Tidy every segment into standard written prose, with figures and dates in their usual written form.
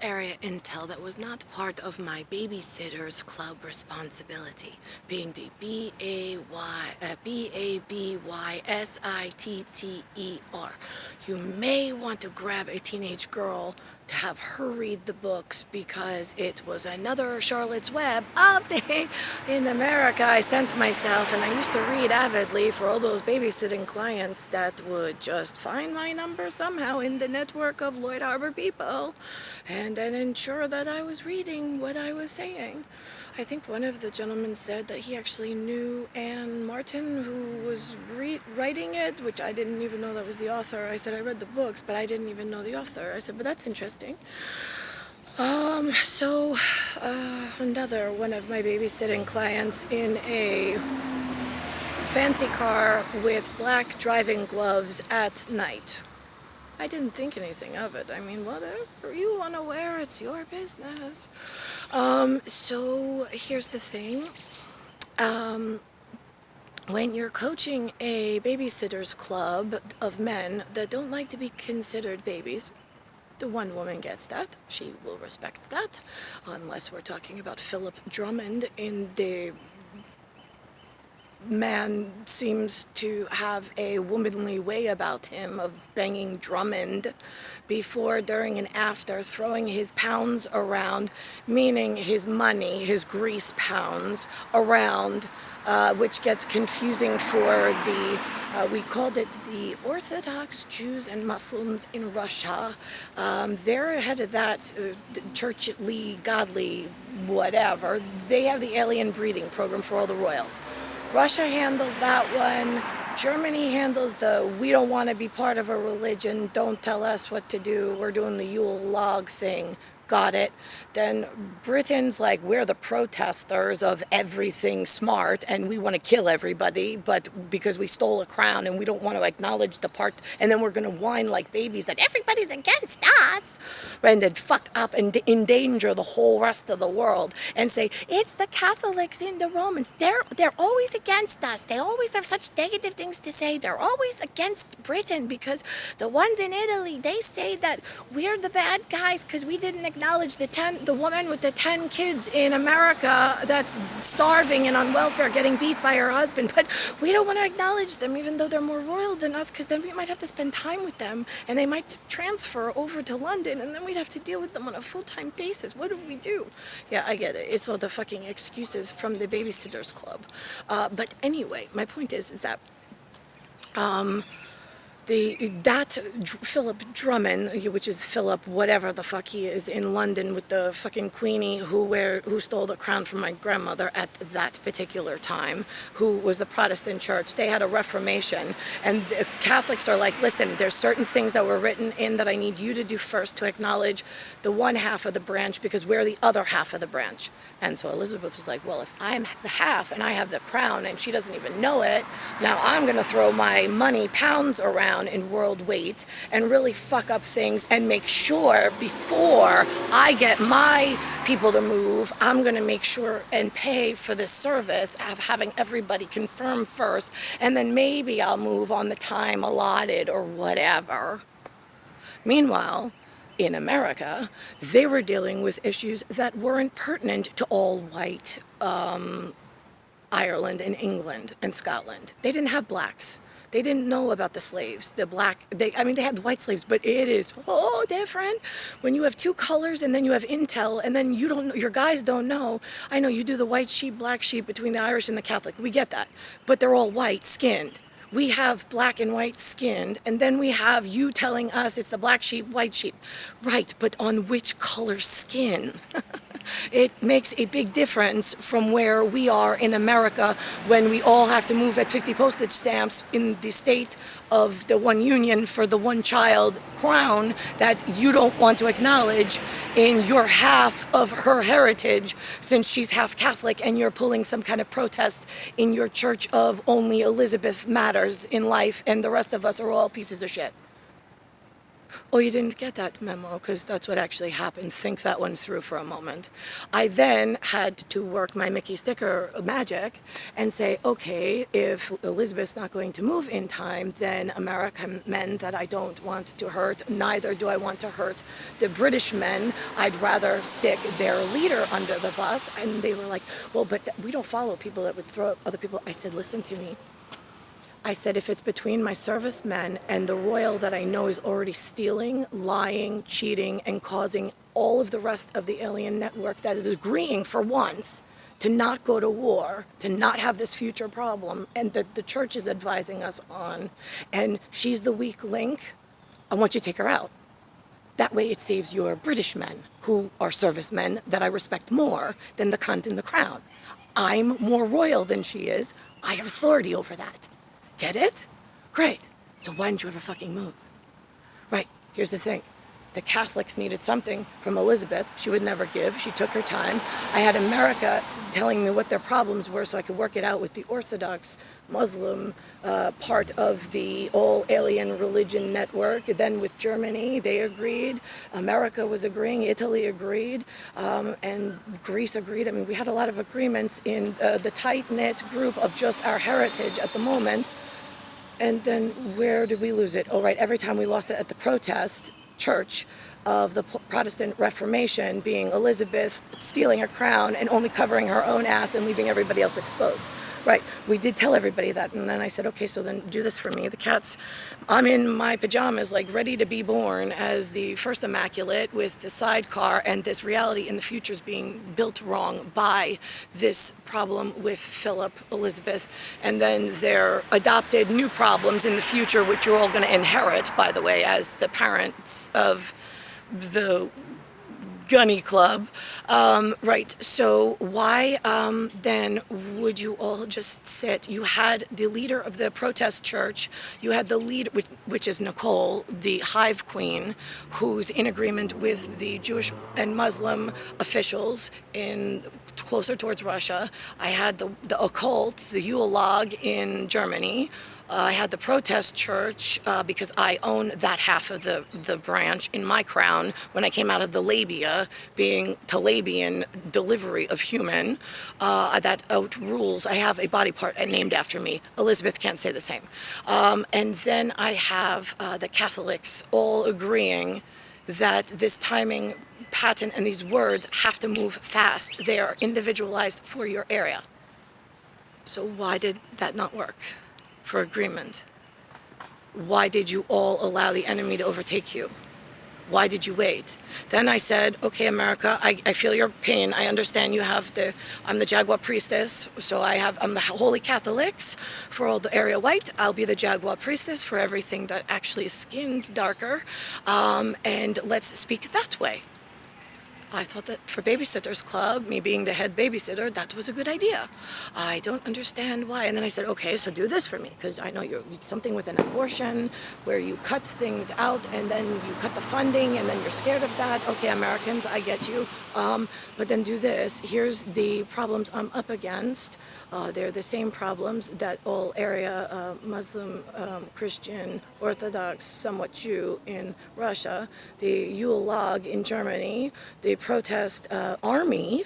area intel that was not part of my Babysitter's Club responsibility, being the BABYSITTER. You may want to grab a teenage girl to have her read the books, because it was another Charlotte's Web update in America. I sent myself, and I used to read avidly for all those babysitting clients that would just find my number somehow in the network of Lloyd Harbor people and then ensure that I was reading what I was saying. I think one of the gentlemen said that he actually knew Anne Martin, who was writing it, which I didn't even know that was the author. I said, I read the books, but I didn't even know the author. I said, but that's interesting. Another one of my babysitting clients in a fancy car with black driving gloves at night. I didn't think anything of it. I mean, whatever you want to wear, it's your business. So here's the thing. When you're coaching a babysitter's club of men that don't like to be considered babies, the one woman gets that. She will respect that. Unless we're talking about Philip Drummond in the man seems to have a womanly way about him of banging Drummond before, during, and after, throwing his pounds around, meaning his money, his grease pounds, around, which gets confusing for the, we called it the Orthodox Jews and Muslims in Russia. They're ahead of that, churchly, godly, whatever. They have the alien breeding program for all the royals. Russia handles that one. Germany handles the, we don't want to be part of a religion, don't tell us what to do, we're doing the Yule log thing. Got it. Then Britain's like, we're the protesters of everything smart and we want to kill everybody, but because we stole a crown and we don't want to acknowledge the part, and then we're going to whine like babies that everybody's against us, and then fuck up and endanger the whole rest of the world and say, it's the Catholics and the Romans. They're always against us. They always have such negative things to say. They're always against Britain because the ones in Italy, they say that we're the bad guys because we didn't acknowledge the woman with the 10 kids in America that's starving and on welfare getting beat by her husband, but we don't want to acknowledge them even though they're more royal than us, because then we might have to spend time with them and they might transfer over to London and then we'd have to deal with them on a full-time basis. What do we do? Yeah, I get it. It's all the fucking excuses from the Babysitter's Club. But anyway, my point is that Philip Drummond, which is Philip whatever the fuck he is, in London with the fucking Queenie who stole the crown from my grandmother at that particular time, who was the Protestant church. They had a Reformation, and the Catholics are like, listen, there's certain things that were written in that I need you to do first to acknowledge the one half of the branch because we're the other half of the branch. And so Elizabeth was like, well, if I'm the half and I have the crown and she doesn't even know it, now I'm going to throw my money pounds around in world weight and really fuck up things and make sure before I get my people to move, I'm going to make sure and pay for the service of having everybody confirm first, and then maybe I'll move on the time allotted or whatever. Meanwhile, in America, they were dealing with issues that weren't pertinent to all white Ireland and England and Scotland. They didn't have blacks. They didn't know about the slaves, they had white slaves, but it is so different when you have two colors and then you have intel and then you don't know, your guys don't know. I know you do the white sheep, black sheep between the Irish and the Catholic. We get that, but they're all white skinned. We have black and white skinned, and then we have you telling us it's the black sheep, white sheep. Right, but on which color skin? It makes a big difference from where we are in America when we all have to move at 50 postage stamps in the state of the one union for the one child crown that you don't want to acknowledge in your half of her heritage, since she's half Catholic and you're pulling some kind of protest in your church of only Elizabeth matters in life and the rest of us are all pieces of shit. Oh, you didn't get that memo, because that's what actually happened. Think that one through for a moment. I then had to work my Mickey sticker magic and say, okay, if Elizabeth's not going to move in time, then American men that I don't want to hurt, neither do I want to hurt the British men. I'd rather stick their leader under the bus. And they were like, well, but we don't follow people that would throw other people. I said, listen to me. I said, if it's between my servicemen and the royal that I know is already stealing, lying, cheating, and causing all of the rest of the alien network that is agreeing for once to not go to war, to not have this future problem, and that the church is advising us on, and she's the weak link, I want you to take her out. That way it saves your British men, who are servicemen that I respect more than the cunt in the crown. I'm more royal than she is. I have authority over that. Get it? Great. So why didn't you ever fucking move? Right, here's the thing. The Catholics needed something from Elizabeth. She would never give. She took her time. I had America telling me what their problems were so I could work it out with the Orthodox Muslim part of the all-alien religion network. Then with Germany, they agreed. America was agreeing. Italy agreed. And Greece agreed. I mean, we had a lot of agreements in the tight-knit group of just our heritage at the moment. And then where did we lose it? Oh, right, every time we lost it at the protest church of the Protestant Reformation, being Elizabeth stealing a crown and only covering her own ass and leaving everybody else exposed. Right, we did tell everybody that, and then I said, okay, so then do this for me. The cat's, I'm in my pajamas, like ready to be born as the first immaculate with the sidecar, and this reality in the future is being built wrong by this problem with Philip, Elizabeth, and then their adopted new problems in the future, which you're all going to inherit, by the way, as the parents of the Gunny Club. Right, so why then would you all just sit? You had the leader of the protest church, you had the leader, which is Nicole, the hive queen, who's in agreement with the Jewish and Muslim officials in closer towards Russia. I had the OCCULTS, the YULE log in Germany. I had the protest church because I own that half of the branch in my crown when I came out of the labia, being Talabian delivery of human, that outrules. I have a body part named after me. Elizabeth can't say the same. And then I have the Catholics all agreeing that this timing pattern and these words have to move fast. They are individualized for your area. So why did that not work? For agreement? Why did you all allow the enemy to overtake you? Why did you wait? Then I said, okay, America, I feel your pain. I understand you have I'm the Jaguar priestess, so I'm the Holy Catholics for all the area white. I'll be the Jaguar priestess for everything that actually is skinned darker. And let's speak that way. I thought that for Babysitters Club, me being the head babysitter, that was a good idea. I don't understand why. And then I said, okay, so do this for me, because I know you're something with an abortion where you cut things out and then you cut the funding and then you're scared of that. Okay, Americans, I get you. But then do this. Here's the problems I'm up against. They're the same problems that all area Muslim, Christian, Orthodox, somewhat Jew in Russia, the YULE log in Germany, the protest army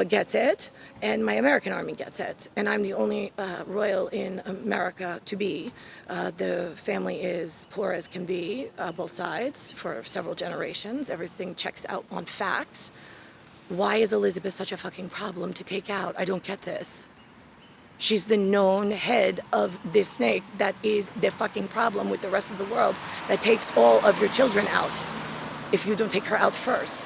gets it, and my American army gets it. And I'm the only royal in America to be. The family is poor as can be, both sides, for several generations. Everything checks out on facts. Why is Elizabeth such a fucking problem to take out? I don't get this. She's the known head of this snake that is the fucking problem with the rest of the world that takes all of your children out if you don't take her out first.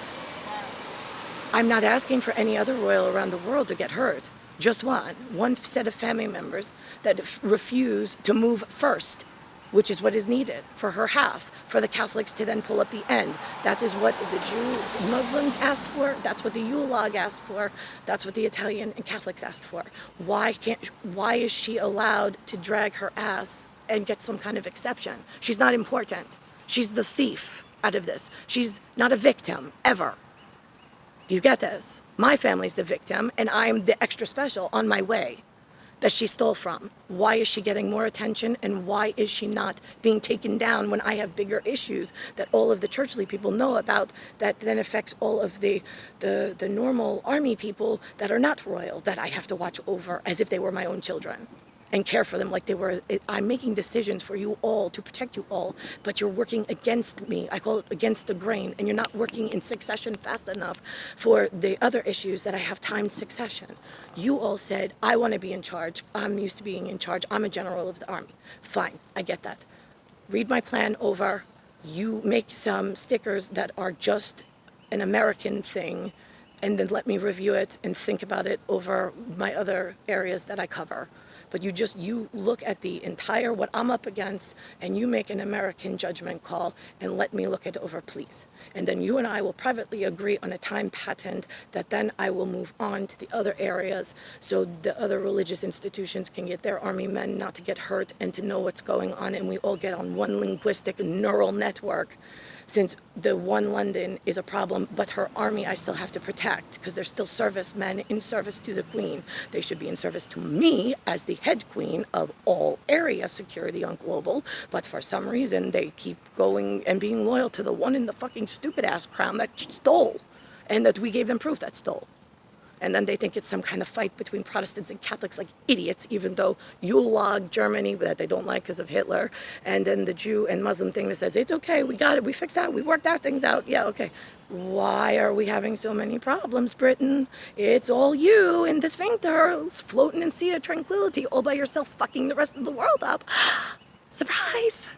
I'm not asking for any other royal around the world to get hurt. Just one set of family members that refuse to move first, which is what is needed for her half, for the Catholics to then pull up the end. That is what the Jew Muslims asked for. That's what the Yule log asked for. That's what the Italian and Catholics asked for. Why is she allowed to drag her ass and get some kind of exception? She's not important. She's the thief out of this. She's not a victim, ever. Do you get this? My family's the victim, and I'm the extra special on my way. that she stole from? Why is she getting more attention, and why is she not being taken down when I have bigger issues that all of the churchly people know about that then affects all of the normal army people that are not royal, that I have to watch over as if they were my own children and care for them like they were. I'm making decisions for you all to protect you all, but you're working against me. I call it against the grain, and you're not working in succession fast enough for the other issues that I have timed succession. You all said, I want to be in charge. I'm used to being in charge. I'm a general of the army. Fine, I get that. Read my plan over. You make some stickers that are just an American thing, and then let me review it and think about it over my other areas that I cover. But you look at the entire, what I'm up against, and you make an American judgment call and let me look it over, please. And then you and I will privately agree on a time patent that then I will move on to the other areas so the other religious institutions can get their army men not to get hurt and to know what's going on, and we all get on one linguistic neural network. Since the one London is a problem, but her army I still have to protect because they're still servicemen in service to the Queen. They should be in service to me as the head queen of all area security on global, but for some reason they keep going and being loyal to the one in the fucking stupid ass crown that stole, and that we gave them proof that stole. And then they think it's some kind of fight between Protestants and Catholics like idiots, even though YULE, Germany, that they don't like because of Hitler, and then the Jew and Muslim thing that says, it's okay, we got it, we fixed that, we worked out things out, yeah, okay. Why are we having so many problems, Britain? It's all you in the sphincters, floating in sea of tranquility, all by yourself, fucking the rest of the world up. Surprise!